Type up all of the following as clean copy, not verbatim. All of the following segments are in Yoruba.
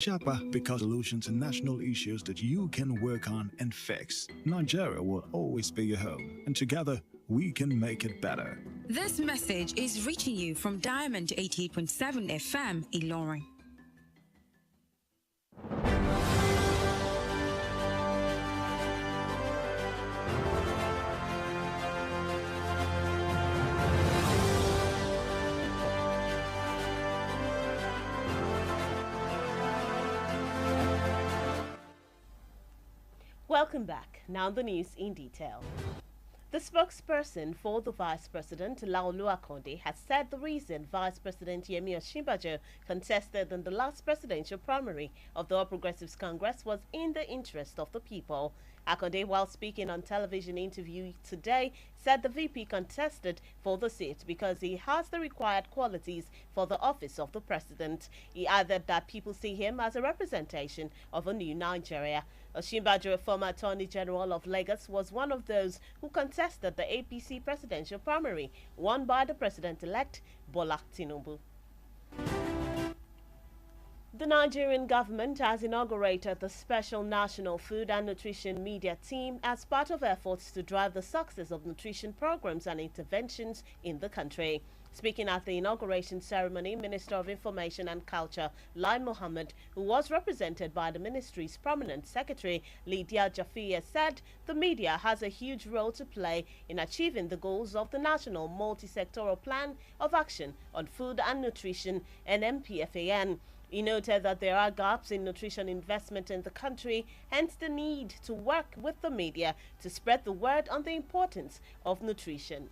Chapa because solutions to national issues that you can work on and fix. Nigeria will always be your home, and together we can make it better. This message is reaching you from Diamond 88.7 FM Ilorin. Welcome back. Now the news in detail. The spokesperson for the Vice President, Laolu Akonde, has said the reason Vice President Yemi Osinbajo contested in the last presidential primary of the All Progressives Congress was in the interest of the people. Akonde, while speaking on television interview today, said the VP contested for the seat because he has the required qualities for the office of the president. He added that people see him as a representation of a new Nigeria. Osinbajo, a former Attorney General of Lagos, was one of those who contested the APC presidential primary, won by the president-elect Bola Tinubu. The Nigerian government has inaugurated the Special National Food and Nutrition Media Team as part of efforts to drive the success of nutrition programs and interventions in the country. Speaking at the inauguration ceremony, Minister of Information and Culture, Lai Mohammed, who was represented by the ministry's prominent secretary, Lydia Jafia, said the media has a huge role to play in achieving the goals of the National Multi-Sectoral Plan of Action on Food and Nutrition, NMPFAN. He noted that there are gaps in nutrition investment in the country, hence the need to work with the media to spread the word on the importance of nutrition.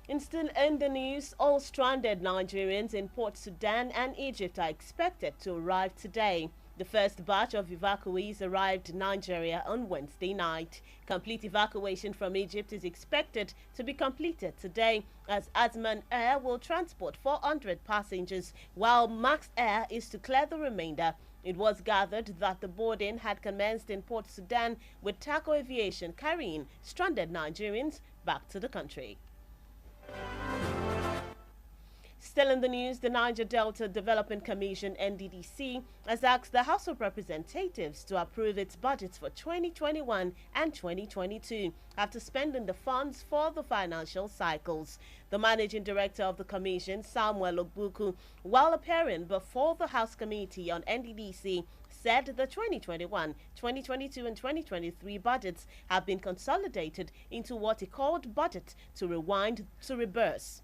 And still in the news, all stranded Nigerians in Port Sudan and Egypt are expected to arrive today. The first batch of evacuees arrived in Nigeria on Wednesday night. Complete evacuation from Egypt is expected to be completed today, as Azman Air will transport 400 passengers, while Max Air is to clear the remainder. It was gathered that the boarding had commenced in Port Sudan, with Taco Aviation carrying stranded Nigerians back to the country. Still in the news, the Niger Delta Development Commission, NDDC, has asked the House of Representatives to approve its budgets for 2021 and 2022 after spending the funds for the financial cycles. The managing director of the commission, Samuel Ogbuku, while appearing before the House Committee on NDDC, said the 2021, 2022 and 2023 budgets have been consolidated into what he called budget to rewind to reverse.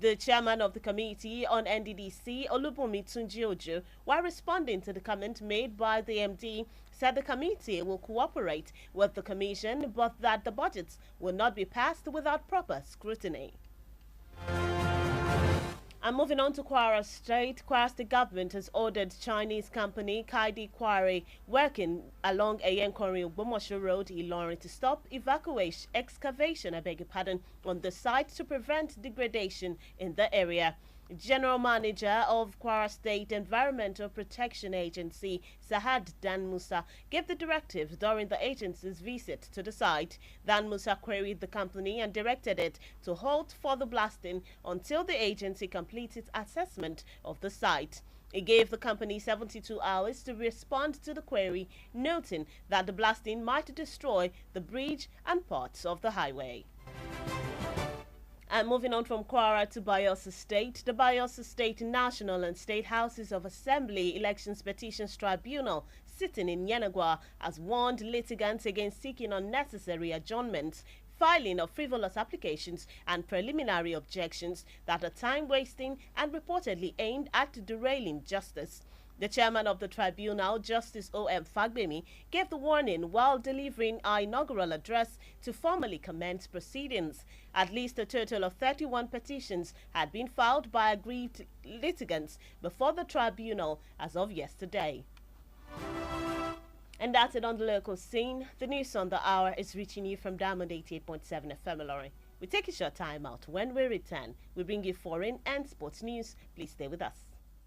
The chairman of the committee on NDDC, Olubunmi Tunji-Ojo, while responding to the comment made by the MD, said the committee will cooperate with the commission, but that the budgets will not be passed without proper scrutiny. And moving on to Kwara State, Kwara State government has ordered Chinese company Kaidi Quarry working along Iroyin-Ekunrere Road, Ilorin, to stop excavation, on the site to prevent degradation in the area. General Manager of Kwara State Environmental Protection Agency, Sahad Dan Musa, gave the directive during the agency's visit to the site. Dan Musa queried the company and directed it to halt for the blasting until the agency completes its assessment of the site. He gave the company 72 hours to respond to the query, noting that the blasting might destroy the bridge and parts of the highway. And moving on from Kwara to Bayelsa State, the Bayelsa State National and State Houses of Assembly Elections Petitions Tribunal sitting in Yenagua has warned litigants against seeking unnecessary adjournments, filing of frivolous applications and preliminary objections that are time-wasting and reportedly aimed at derailing justice. The chairman of the tribunal, Justice O.M. Fagbemi, gave the warning while delivering our inaugural address to formally commence proceedings. At least a total of 31 petitions had been filed by aggrieved litigants before the tribunal as of yesterday. And that's it on the local scene. The news on the hour is reaching you from Diamond 88.7 FM Ilorin. We take a short time out. When we return, we bring you foreign and sports news. Please stay with us.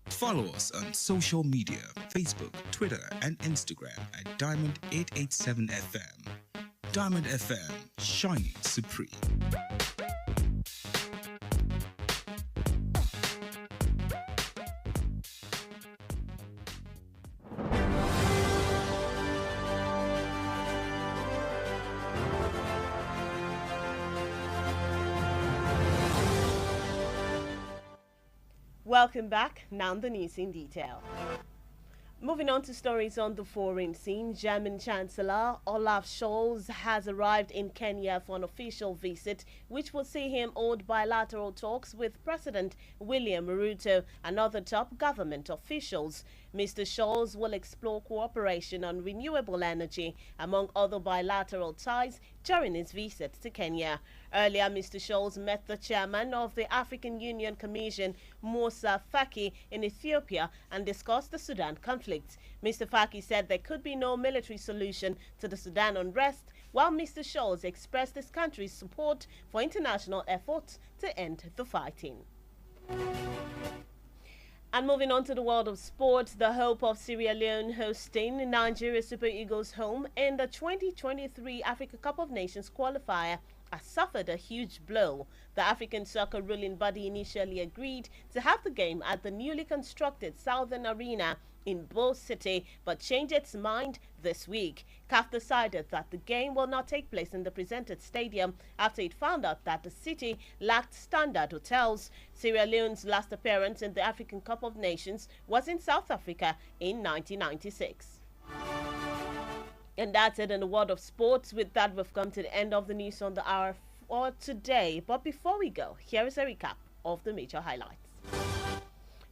Follow us on social media, Facebook, Twitter, and Instagram at Diamond887FM. Diamond FM, shining supreme. Welcome back. Now the news in detail. Moving on to stories on the foreign scene, German Chancellor Olaf Scholz has arrived in Kenya for an official visit, which will see him hold bilateral talks with President William Ruto and other top government officials. Mr. Scholz will explore cooperation on renewable energy, among other bilateral ties, during his visit to Kenya. Earlier, Mr. Scholz met the chairman of the African Union Commission, Musa Faki, in Ethiopia and discussed the Sudan conflict. Mr. Faki said there could be no military solution to the Sudan unrest, while Mr. Scholz expressed his country's support for international efforts to end the fighting. And moving on to the world of sports, the hope of Sierra Leone hosting Nigeria Super Eagles home in the 2023 Africa Cup of Nations qualifier has suffered a huge blow. The African soccer ruling body initially agreed to have the game at the newly constructed Southern Arena in Bo City, but changed its mind this week. CAF decided that the game will not take place in the presented stadium after it found out that the city lacked standard hotels. Sierra Leone's last appearance in the African Cup of Nations was in South Africa in 1996. And that's it in the world of sports. With that, we've come to the end of the news on the hour for today. But before we go, here is a recap of the major highlights.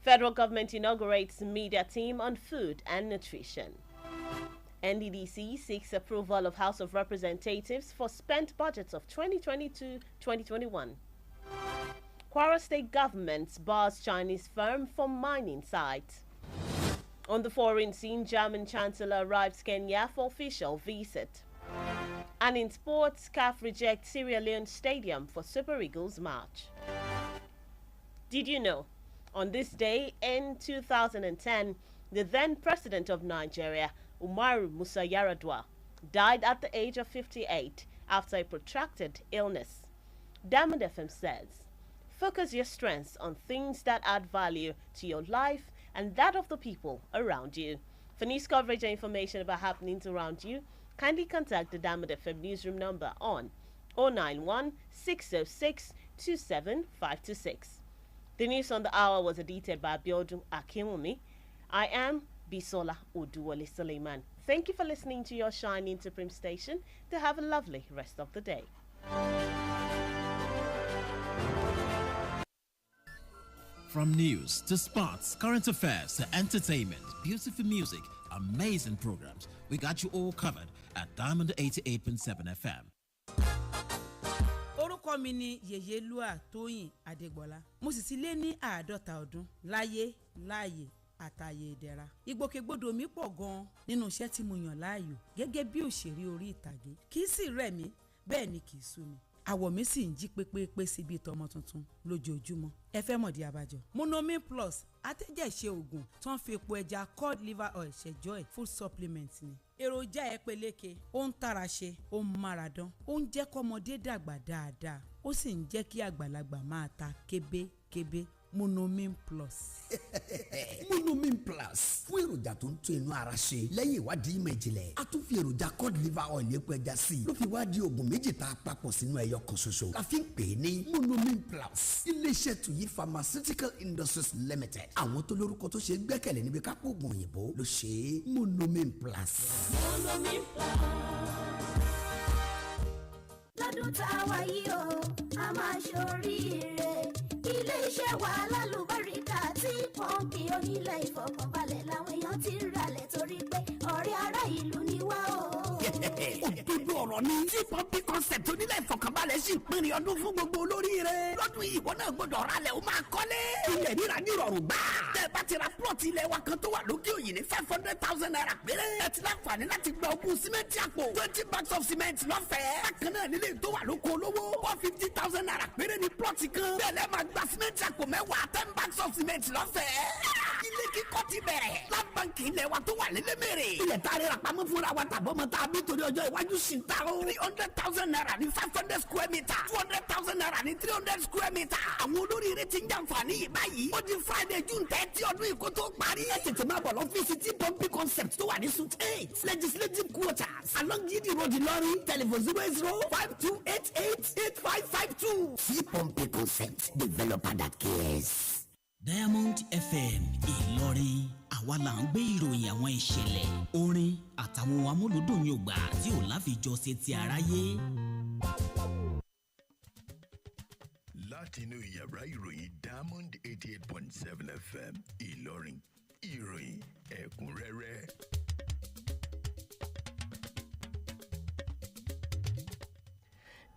Federal government inaugurates media team on food and nutrition. NDDC seeks approval of House of Representatives for spent budgets of 2022-2021. Kwara State government bars Chinese firm from mining site. On the foreign scene, German Chancellor arrives Kenya for official visit. And in sports, CAF rejects Sierra Leone Stadium for Super Eagles match. Did you know? On this day in 2010, the then president of Nigeria, Umaru Musa Yar'Adua, died at the age of 58 after a protracted illness. Diamond FM says, focus your strengths on things that add value to your life and that of the people around you. For news coverage and information about happenings around you, kindly contact the Diamond FM newsroom number on 091 606 27526. The news on the hour was edited by Abiodun Akinwumi. I am Bisola Oduwole Suleiman. Thank you for listening to your shining Supreme station. To have a lovely rest of the day. From news to sports, current affairs to entertainment, beautiful music, amazing programs, we got you all covered at Diamond 88.7 FM. Orúkọ mi ni Yèyélúà Tóyìn Adégbọlá. Mo sì ti lé ní 50 ọdún láyé láàyè àtàyè ìdẹ̀ra. Ìgbòkègbodò mi pọ̀ gan-an nínú iṣẹ́ tí mo yàn láàyò gẹ́gẹ́ bí òṣèré orí ìtàgé. Kì í sì rẹ̀ mí, bẹ́ẹ̀ ni kì í sú mi. Àwọ̀ mi sì ń jí pépépé síbi ìtọ́mọ tuntun lójoojúmọ́. Ẹ fẹ́ mọ̀dí abájọ. Monomin Plus atẹ́jẹ̀ṣe oògùn tó ń fi epo ẹja cod liver oil ṣẹjọ́ ẹ̀ food supplement ni. Èròjà ẹ peléke, ó ń tara ṣe, ó ń mára dán, ó ń jẹ́ kọ́mọdé dàgbà dáadáa, ó sì ń jẹ́ kí àgbàlagbà máa ta kébékébé. Monomin Plus. Monomin Plus fún èròjà tó ń tún inú ara ṣe lẹ́yìn ìwádìí ìmọ̀ ìjìnlẹ̀. A tún fi èròjà cod liver oil epo ẹja sí i ló fi wá di oògùn méjì tá a papọ̀ sínú ẹyọ kan ṣoṣo. La fi ń pè é ní Monomin Plus. Iléeṣẹ́ Tuyi Pharmaceutical Industries Limited. Àwọn tó lórúkọ tó ṣe gbẹ́kẹ̀lé níbi kápò oògùn òyìnbó ló ṣe é. Monomin Plus. Monomin Plus. Lọ́dún tá a wá yìí o, a máa ṣoríire. Ilé-iṣẹ́ wa lálùbáríkà tí pọ́ǹpì onílẹ̀ ìfọkànbalẹ̀ làwọn èèyàn ti ń ralẹ̀ torí pé ọ̀rẹ́ ará ìlú ni wá o. Òdodo ọ̀rọ̀ ni tí pọ́ǹpì concept onílẹ̀ ìfọkànbalẹ̀ sì ń pinrin ọdún fún gbogbo olóríire. Lọ́dún yìí ìwọ náà gbọ́dọ̀ ralẹ̀ ó máa kọ́lé. Ilẹ̀ ríra ní ìrọ̀rùn gbà. Tẹ́ ẹ bá ti ra plọ̀tì ilẹ̀ wa kan tó wà lókè òyì ní 500,000 naira péré. Ẹ ti láǹfààní láti gba ogún símẹ́ǹtì àpò 20 bags of cement lọ́fẹ̀ẹ́. Bákan náà nílé tó wà lóko olówó 450,000 naira péré ní plọ̀tì kan. Bẹ́ẹ̀ lẹ́ máa gba símẹ́ǹtì àpò mẹ́wàá 10 bags of cement lọ́fẹ̀ẹ́. Ilé kíkọ́ ti bẹ̀rẹ̀. Lábàǹkì ilẹ̀ wa tó wà lélẹ́mẹ̀rẹ̀. Ilẹ̀ tá a rẹ̀ rà pamọ́ fúnra wa tàbọ̀ mọ́ tá a bí torí ọjọ́ iwájú sì ń ta o. 300,000 naira ní 500 square meter. 200,000 naira ní 300 square meter. Àwọn olóríire ti ń jàǹfààní yìí báyìí. Ó di Friday June 30 ọdún yìí kó tó parí. Ẹ tètè máa bọ̀ lọ́fíìsì tí pọ́ǹpì concept tó wà ní suite 8 legislative quarters along Yidi Road Ìlọrin telephone 0052888552. Tí pọ́ǹpì concept developer that cares. Diamond FM Ìlọrin àwa là ń gbé ìròyìn àwọn ìṣẹ̀lẹ̀ orin àtàwọn amúlùdùn yògbà tí ò láfijọ́ ṣe ti aráyé. látinú yàrá ìròyìn Diamond 88.7 FM Ìlọrin ìròyìn ẹ̀kúnrẹ́rẹ́.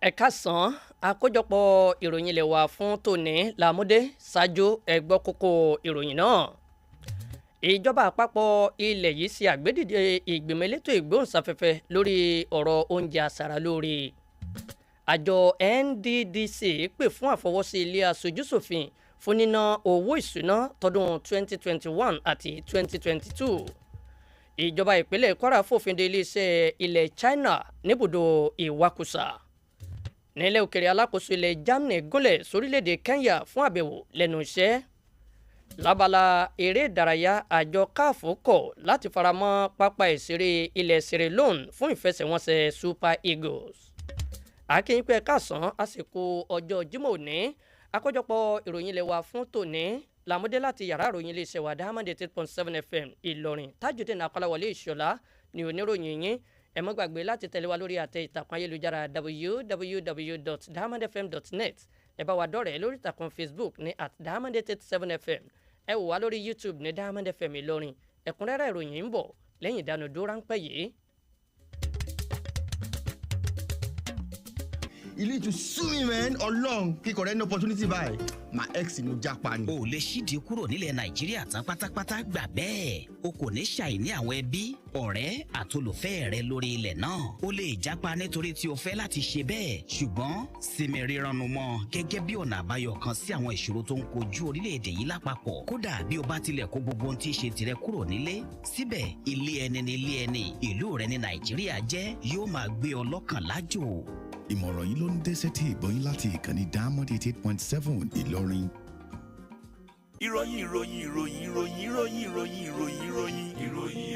Ẹ káàsán àkójọpọ̀ ìròyìn ilé wa fún tòní làmúdé ṣáájú ẹ gbọ́ kókó ìròyìn náà. Ìjọba àpapọ̀ ilẹ̀ yìí ṣe àgbédìde ìgbìmọ̀ elétò ìgbóhùnsáfẹ́fẹ́ lórí ọ̀rọ̀ oúnjẹ aṣaralóore. Àjọ NDDC pè fún àfọwọ́sí ilé aṣojúṣòfin fún níná owó ìṣúná tọdún 2021 àti 2022. Ìjọba ìpínlẹ̀ Kwara fòfin de iléeṣẹ́ ilẹ̀ China níbùdó ìwakùsà. Nílẹ̀ òkèrè alákòóso ilẹ̀ Germany gúnlẹ̀ sórílẹ̀-èdè Kenya fún àbẹ̀wò lẹ́nu iṣẹ́. Lábala eré ìdárayá àjọ CAF kọ̀ láti faramọ́ pápá ìṣeré ilẹ̀ Sierra Leone fún ìfẹsẹ̀wọnsẹ̀ Super Eagles. Akínyìnpẹ̀ kásán àsìkò ọjọ́ Jímọ̀ òní àkójọpọ̀ ìròyìn ilé wa fún tòní làmúdé láti yàrá ìròyìn iléeṣẹ́ wa Diamond 88.7 FM Ìlọrin Tajudeen Akolawole Ishola ní oníròyìn yín. Ẹ má gbàgbé láti tẹ̀lé wa lórí àtẹ ìtàkùn ayélujára www.diamondfm.net. Ẹ bá wa dọ̀rẹ́ lórí ìtàkùn Facebook ní @diamond87fm. Ẹ wò wá lórí YouTube ní Diamond FM Ìlọrin. Ẹ̀kúnrẹ́rẹ́ ìròyìn ń bọ̀ lẹ́yìn ìdánudúró ráńpẹ́ yìí. You need to sue me, man. Ọlọ́run kíkọ̀ rẹ ní opportunity báyìí. My ex ni mo jápa ni. O lè ṣídìí kúrò nílẹ̀ Nàìjíríà tán pátápátá gbà bẹ́ẹ̀. O kò ní ṣàìní àwọn ẹbí, ọ̀rẹ́ àtolùfẹ́ rẹ lórí ilẹ̀ náà. O lè jápa nítorí tí o fẹ́ láti ṣe bẹ́ẹ̀. Ṣùgbọ́n sinmi rírannu mọ́ gẹ́gẹ́ bí ọ̀nà àbáyọ kan sí àwọn ìṣòro tó ń kojú orílẹ̀-èdè yìí lápapọ̀. Kódà bí o bá tilẹ̀ kó gbogbo ohun tí í ṣe tirẹ̀ kúrò nílé, síbẹ̀ ilé ẹni ni ilé ẹni. Ìlú rẹ ní Nàìjíríà jẹ́ yóò máa gbé ọ lọ́kàn lájò. Ìmọ̀ràn yìí ló ń dé sétí ìgbọ́yìn láti ìkànnì Diamond 88.7 Ìlọrin. Ìròyìn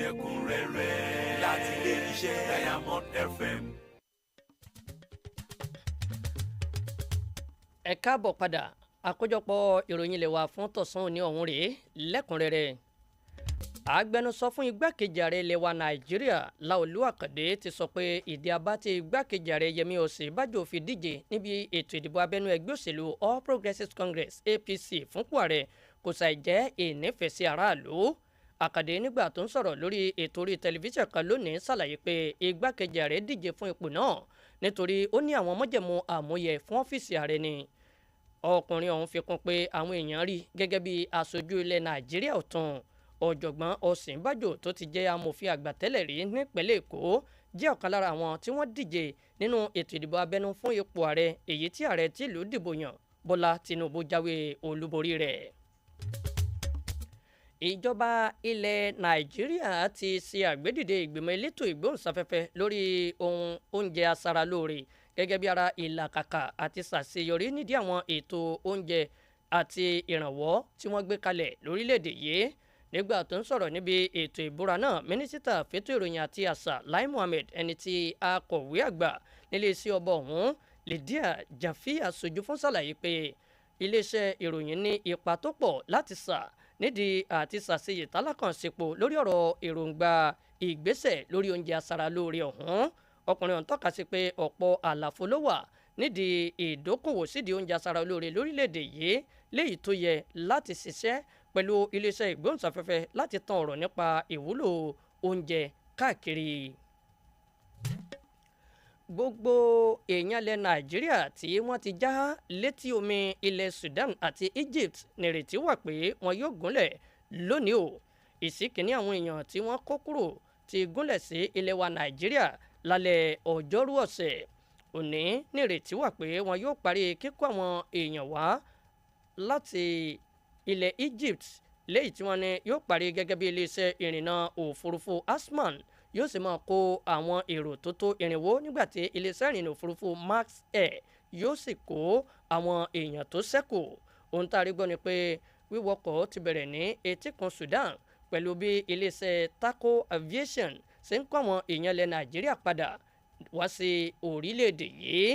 ẹ̀kúnrẹ́rẹ́ láti ilé iṣẹ́ Diamond FM. Ẹ káàbọ̀ padà àkójọpọ̀ ìròyìn ilé wa fún tọ̀sán òní ọ̀hún rèé lẹ́kùnrẹ́rẹ́. Agbẹnusọ fún igbákejì ààrẹ ilẹ̀ wa Nàìjíríà Láolú Àkàndé ti sọ pé ìdí abá tí igbákejì ààrẹ Yẹmí Ọ̀ṣínbàjò fi díje níbi ètò ìdìbò abẹ́nú ẹgbẹ́ òṣèlú All Progressives Congress APC fúnpò ààrẹ kò ṣàì jẹ́ ìnífẹ̀ẹ́sí aráàlú. Àkàndé nígbà tó ń sọ̀rọ̀ lórí ètò orí tẹlifíṣàn kan lónìí ṣàlàyé pé igbákejì ààrẹ díje fún ipò náà nítorí ó ní àwọn májẹ̀mú àmúyẹ fún ọ́fíìsì ààrẹ ni. Ọkùnrin ọ̀hún fi kún pé àwọn èèyàn rí gẹ́gẹ́ bí aṣojú ilẹ̀ Nàìjíríà ọ̀tún. Ọ̀jọ̀gbọ́n Ọ̀ṣínbàjò tó ti jẹ́ amòfin àgbà tẹ́lẹ̀ rí nípínlẹ̀ Èkó jẹ́ ọ̀kan lára àwọn tí wọ́n díje nínú ètò ìdìbò abẹ́nú fún ipò ààrẹ èyí tí ààrẹ tìlú dìbò yàn Bọ́lá Tinubu jáwé olúborí rẹ̀. Ìjọba ilẹ̀ Nàìjíríà ti ṣe àgbédìde ìgbìmọ̀ elétò ìgbóhùnsáfẹ́fẹ́ lórí ohun oúnjẹ aṣaralóore gẹ́gẹ́ bí ara ìlàkàkà àti ṣàṣeyọrí nídìí àwọn ètò oúnjẹ àti ìrànwọ́ tí wọ́n gbé kalẹ̀ lórílẹ̀‐èdè yìí. Nígbà tó ń sọ̀rọ̀ níbi ètò ìbúra náà mínísítà fẹ́tò ìròyìn àti àṣà Lai Mohammed ẹni tí akọ̀wé àgbà níléeṣẹ́ ọba ọ̀hún Lydia Jaffe aṣojú fún ṣàlàyé pé iléeṣẹ́ ìròyìn ní ipa tó pọ̀ láti sà nídìí àti ṣàṣeyè tálákànṣepọ̀ lórí ọ̀rọ̀ èròǹgbà ìgbésẹ̀ lórí oúnjẹ aṣaralóore ọ̀hún. Ọkùnrin ọ̀hún tọ́ka sí pé ọ̀pọ̀ àlàfo ló wà nídìí ìdókòwò sídìí oúnjẹ aṣaralóore lórílẹ̀‐èdè yìí léyìí tó yẹ láti ṣiṣẹ́ pẹ̀lú iléeṣẹ́ ìgbóhùnsáfẹ́fẹ́ láti tan ọ̀rọ̀ nípa ìwúlò oúnjẹ káàkiri. Gbogbo èèyàn ilẹ̀ Nàìjíríà tí wọ́n ti já létí omi ilẹ̀ Sudan àti Egypt nírètí wà pé wọn yóò gúnlẹ̀ lónìí o. Ìsìnkìní àwọn èèyàn tí wọ́n kó kúrò ti gúnlẹ̀ sí ilẹ̀ wa Nàìjíríà lálẹ́ ọjọ́rú ọ̀sẹ̀ òní. Nírètí wà pé wọn yóò parí kíkó àwọn èèyàn wá láti ilẹ̀ Egypt léyìí tí wọ́n ní yóò parí gẹ́gẹ́ bí iléeṣẹ́ ìrìnnà òfurufú Asman yóò sì máa kó àwọn èrò tó tó irinwó nígbàtí iléeṣẹ́ ìrìnnà òfurufú Max Air yóò sì kó àwọn èèyàn tó ṣẹ́kù. Ohun tá a rí gbọ́ ni pé wíwọkọ̀ ti bẹ̀rẹ̀ ní etíkun Sudan pẹ̀lú bí iléeṣẹ́ Taco Aviation ṣe ń kó àwọn èèyàn ilẹ̀ Nàìjíríà padà wá sí orílẹ̀-èdè yìí.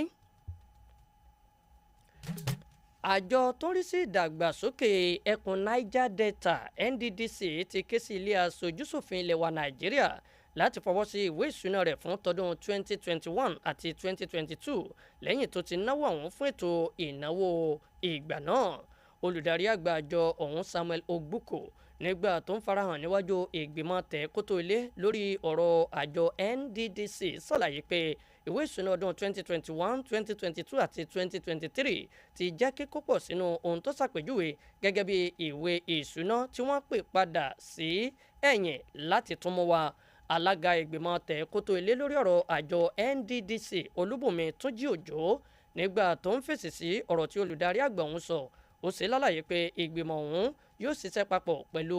àjọ tó ń rí sí ìdàgbàsókè ẹkùn Niger Delta NDDC ti ké sí ilé aṣojúṣòfin ilẹ̀ wa Nàìjíríà láti fọwọ́ sí ìwé ìṣúná rẹ̀ fún tọdún 2021 àti 2022 lẹ́yìn tó ti náwó ọ̀hún fún ètò ìnáwó ìgbà náà. Olùdarí àgbà àjọ ọ̀hún Samuel Ogbuko nígbà tó ń farahàn níwájú ìgbìmọ̀ tẹ̀kótó ilé lórí ọ̀rọ̀ àjọ NDDC ṣàlàyé pé ìwé ìṣúná ọdún 2021, 2022 àti 2023 ti jẹ́ kíkó pọ̀ sínú ohun tó ṣàpèjúwe gẹ́gẹ́ bí ìwé ìṣúná tí wọ́n pè padà sí ẹ̀yìn láti tún mú wá. Alága ìgbìmọ̀ tẹ̀kótó ilé lórí ọ̀rọ̀ àjọ NDDC Olúbùnmi Túnjí Òjó nígbà tó ń fèsì sí ọ̀rọ̀ tí olùdarí àgbà ọ̀hún sọ, ó ṣe lálàyé pé ìgbìmọ̀ ọ̀hún yóò ṣiṣẹ́ papọ̀ pẹ̀lú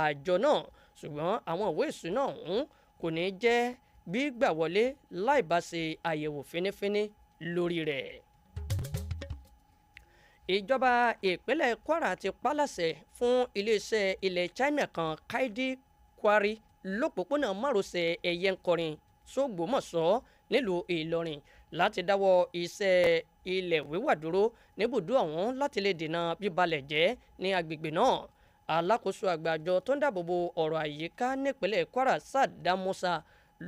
àjọ náà, ṣùgbọ́n àwọn ìwé ìṣúná ọ̀hún kò ní jẹ́ gbígbà wọlé láì bá ṣe àyẹ̀wò fínífíní lórí rẹ̀. Ìjọba ìpínlẹ̀ Kwara ti pálàṣẹ fún iléeṣẹ́ ilẹ̀ China kan Kaidi Quarry lópòpónà márosẹ̀ Ẹ̀yẹ́nkọrin s'Ógbómọ̀ṣọ́ nílùú Ìlọrin láti dáwọ́ iṣẹ́ ilẹ̀ wíwà dúró níbùdó ọ̀hún láti lè dènà bíbalẹ̀ jẹ́ ní agbègbè náà. Alákòóso àgbà àjọ tó ń dáàbòbò ọ̀rọ̀ àyíká nípínlẹ̀ Kwara Saddam Musa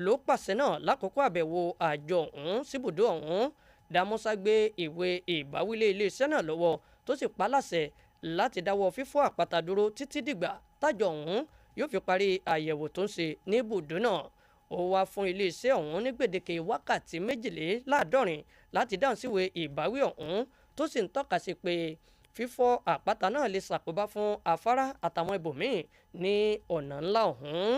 ló pàṣẹ náà lákòókò àbẹ̀wò àjọ ọ̀hún síbùdó ọ̀hún. Damusa gbé ìwé ìbáwílé iléeṣẹ́ náà lọ́wọ́ tó sì pa láṣẹ láti dáwọ́ fífọ́ àpáta dúró títí dìgbà tájọ ọ̀hún yóò fi parí àyẹ̀wò tó ń ṣe níbùdó náà. Ó wá fún iléeṣẹ́ ọ̀hún ní gbèdéke wákàtí 72 láti dáhùn síwèé ìbáwí ọ̀hún tó sì ń tọ́ka sí pé fífọ́ àpáta náà lè ṣàkóbá fún afárá àtàwọn ibòmíì ní ọ̀nà ńlá ọ̀hún.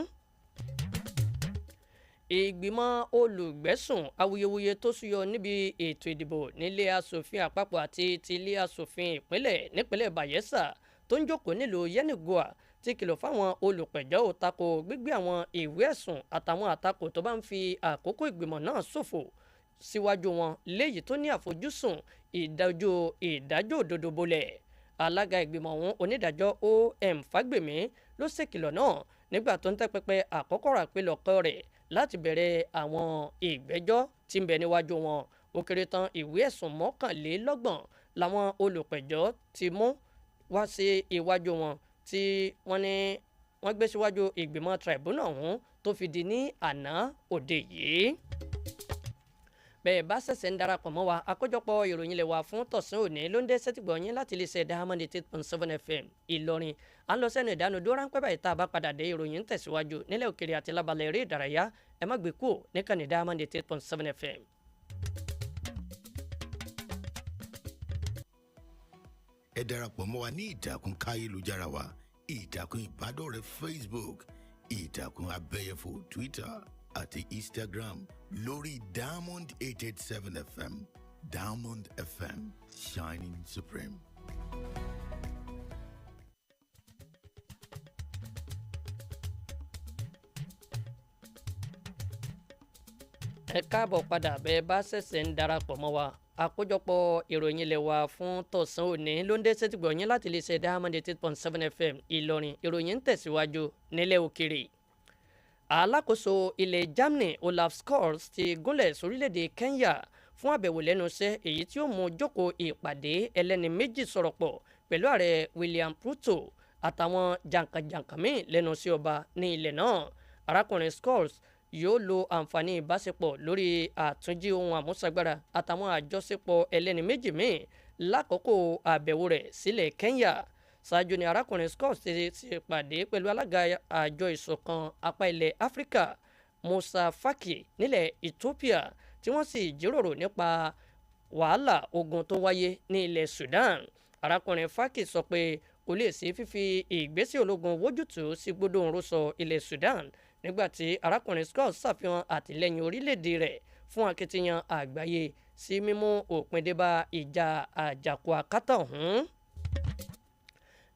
Ìgbìmọ̀ olùgbẹ́sùn awuyewuye tó súyọ níbi ètò ìdìbò nílé asòfin àpapọ̀ àti ti ilé asòfin ìpínlẹ̀ nípínlẹ̀ Bayelsa tó ń jókòó nílùú Yenagoa ti kìlọ̀ fáwọn olùpẹ̀jọ́ ò tako gbígbé àwọn ìwé ẹ̀sùn àtàwọn àtakò tó bá ń fi àkókò ìgbìmọ̀ náà ṣòfò síwájú wọn léyìí tó ní àfojúsùn ìdájọ́ òdodo bolẹ̀. Alága ìgbìmọ̀ ọ̀hún onídàájọ́ O.M. Fagbemi ló ṣèkìlọ̀ náà nígbà tó ń tẹ́ pẹpẹ àkọ́kọ́ àpilẹ̀kọ rẹ̀ láti bẹ̀rẹ̀ àwọn ìgbẹ́jọ́ tí ń bẹ níwájú wọn. Ó kéré tán ìwé ẹ̀sùn 31 làwọn olùpẹ̀jọ́ ti mú wá sí iwájú wọn tí wọ́n gbé síwájú ìgbìmọ̀ tribunal ọ̀hún tó fi di ní àná òde yìí. Bẹ́ẹ̀ bá ṣẹ̀ṣẹ̀ ń darapọ̀ mọ́ wa, àkójọpọ̀ ìròyìn ilé wa fún tọ̀sán òní ló ń dé sétígbọ̀ yín láti iléeṣẹ́ Diamond 88.7 FM Ìlọrin. À ń lọ sẹ́nu ìdánudó ráńpẹ́ báyìí tá a bá padà dé ìròyìn ń tẹ̀síwájú nílẹ̀ òkèrè àti lábalẹ̀ eré ìdárayá. Ẹ má gbé kúò níkànnì Diamond 88.7 FM. Ẹ darapọ̀ mọ́ wa ní ìtàkùn káyélujára wa, ìtàkùn ìbádọ́rẹ̀ẹ́ Facebook, ìtàkùn abẹ́yẹfò Twitter àti Instagram lórí Diamond 887 FM. Diamond FM, shining supreme. Ẹ káàbọ̀ padà bẹ́ẹ̀ bá ṣẹ̀ṣẹ̀ ń darapọ̀ mọ́ wa. Àkójọpọ̀ ìròyìn ilé wa fún tọ̀sán òní ló ń dé sétígbọ̀ yín láti iléeṣẹ́ Diamond 88.7 FM Ìlọrin. Ìròyìn ń tẹ̀síwájú nílẹ̀ òkèrè. Alákòóso ilẹ̀ Germany Olaf Scholz ti gúnlẹ̀ sórílẹ̀-èdè Kenya fún àbẹ̀wò lẹ́nu iṣẹ́ èyí tí ó mú jókòó ìpàdé ẹlẹ́ni méjì sọ̀rọ̀ pọ̀ pẹ̀lú ààrẹ William Ruto àtàwọn jàǹkànjàǹkàn míì lẹ́nu sí ọba ní ilẹ̀ náà. Arákùnrin Scholz yóò lo àǹfààní ìbáṣepọ̀ lórí àtúnjí ohun àmúṣagbára àtàwọn àjọṣepọ̀ ẹlẹ́ni méjì míì lákòókò àbẹ̀wò rẹ̀ sílẹ̀ Kenya. Ṣáájú ni arákùnrin Scott ti ṣèpàdé pẹ̀lú alága àjọ ìṣọ̀kan apá ilẹ̀ Áfíríkà Musa Faki nílẹ̀ Ethiopia tí wọ́n sì jíròrò nípa wàhálà ogun tó wáyé ní ilẹ̀ Sudan. Arákùnrin Faki sọ pé kò lè sí fífi ìgbésẹ̀ ológun wójútùú sí gbódòǹrosọ ilẹ̀ Sudan nígbàtí arákùnrin Scott ṣàfihàn àtìlẹ́yìn orílẹ̀-èdè rẹ̀ fún akitiyan àgbáyé sí mímú òpin dé bá ìjà àjàkú akátá ọ̀hún.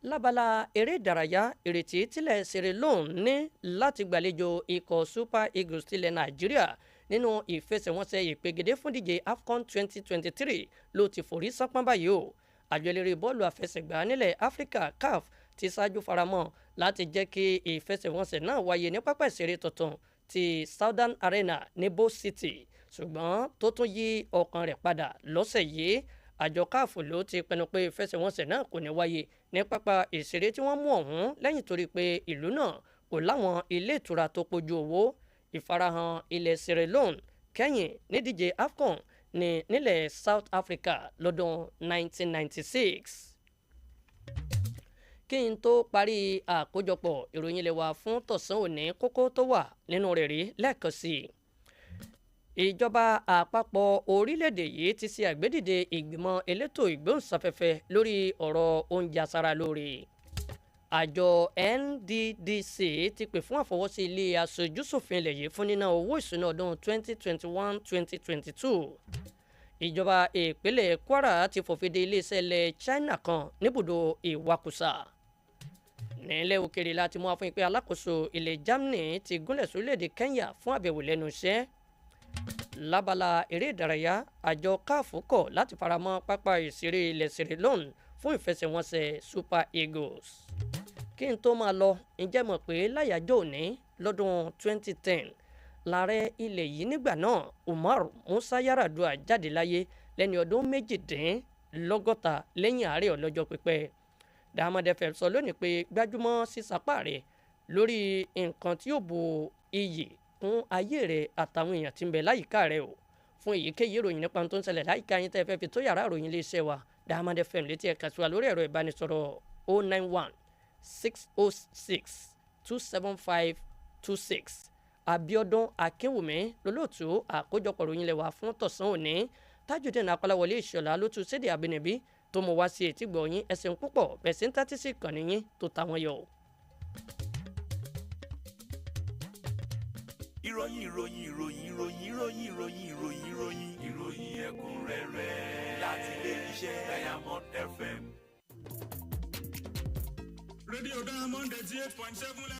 Lábala eré ìdárayá, ìrètí tilẹ̀ Sierra Leone ní láti gbàlejò ikọ̀ Super Eagles tilẹ̀ Nàìjíríà nínú ìfẹsẹ̀wọnsẹ̀ ìpegedé fún díje AFCON 2023 ló ti forí sápọ́n báyìí o. Àjọ eléré bọ́ọ̀lù àfẹsẹ̀gbá nílẹ̀ Áfíríkà CAF ti ṣáájú faramọ́ láti jẹ́ kí ìfẹsẹ̀wọnsẹ̀ náà wáyé ní pápá ìṣeré tuntun ti Southern Arena ní Bo City, ṣùgbọ́n tó tún yí ọkàn rẹ̀ padà lọ́sẹ̀ yìí. àjọ káàfù ló ti pinnu pé ìfẹsẹ̀wọnsẹ̀ náà kò ní wáyé ní pápá ìṣeré tí wọ́n mú ọ̀hún lẹ́yìn torí pé ìlú náà kò láwọn ilé ìtura tó pójú owó. Ìfarahàn ilẹ̀ Sierra Leone kẹ́yìn nídíje AFCON ní nílẹ̀ South Africa lọ́dún 1996. Kí n tó parí àkójọpọ̀ ìròyìn ilé wa fún tọ̀sán òní, kókó tó wà nínú rẹ̀ rí lẹ́ẹ̀kan sí i. Ìjọba àpapọ̀ orílẹ̀-èdè yìí ti ṣe àgbédìde ìgbìmọ̀ elétò ìgbóhùnsáfẹ́fẹ́ lórí ọ̀rọ̀ oúnjẹ aṣaralóore. Àjọ NDDC ti pè fún àfọwọ́sí ilé aṣojúṣòfin ilẹ̀ yìí fún níná owó ìṣúná ọdún 2021-2022. Ìjọba ìpínlẹ̀ Kwara ti fòfin de iléeṣẹ́ ilẹ̀ China kan níbùdó ìwakùsà. Nílẹ̀ òkèèrè láti mú àfihàn pé alákòóso ilẹ̀ Germany ti gúnlẹ̀ sórílẹ̀-èdè Kenya fún àbẹ̀wò lẹ́nu iṣẹ́. Lábala eré ìdárayá, àjọ CAF kọ̀ láti faramọ́ pápá ìṣeré ilẹ̀ Sierra Leone fún ìfẹsẹ̀wọnsẹ̀ Super Eagles. Kí n tó máa lọ, ǹjẹ́ mọ̀ pé láyàjọ́ òní lọ́dún 2010 láàrẹ ilẹ̀ yìí nígbà náà Umar Musa Yar'Adua jáde láyé lẹ́ni ọdún 68 lẹ́yìn àárẹ̀ ọlọ́jọ́ pípẹ́. Diamond FM sọ lónìí pé gbájúmọ́ sísapá rẹ̀ lórí nǹkan tí yóò bu iyì kún ayé rẹ̀ àtàwọn èèyàn tí ń bẹ láyìíká rẹ̀ o. Fún èyíkéyìí ìròyìn nípa tó ń ṣẹlẹ̀ láyìíká yín tẹ́ fẹ́ fi tó yàrá ìròyìn iléeṣẹ́ wa Diamond FM létí ẹ̀ka sí wa lórí ẹ̀rọ ìbánisọ̀rọ̀ 091-606-27526. Abiodun Akínwùmí lólóòtú àkójọpọ̀ ìròyìn ilé wa fún tọ̀sán òní. Tajudeen Akolawole Ishola ló tún sédè àbínibí tó mú wá sí etí gbọ̀nyìn. Ẹ̀sìn púpọ̀ bẹ̀sí ń tẹ́tí sí ìkànnì yín tó táwọn yọ. ìròyìn ẹ̀kúnrẹ́rẹ́ láti ilé iṣẹ́ Diamond FM. rédíò Diamond 88.7.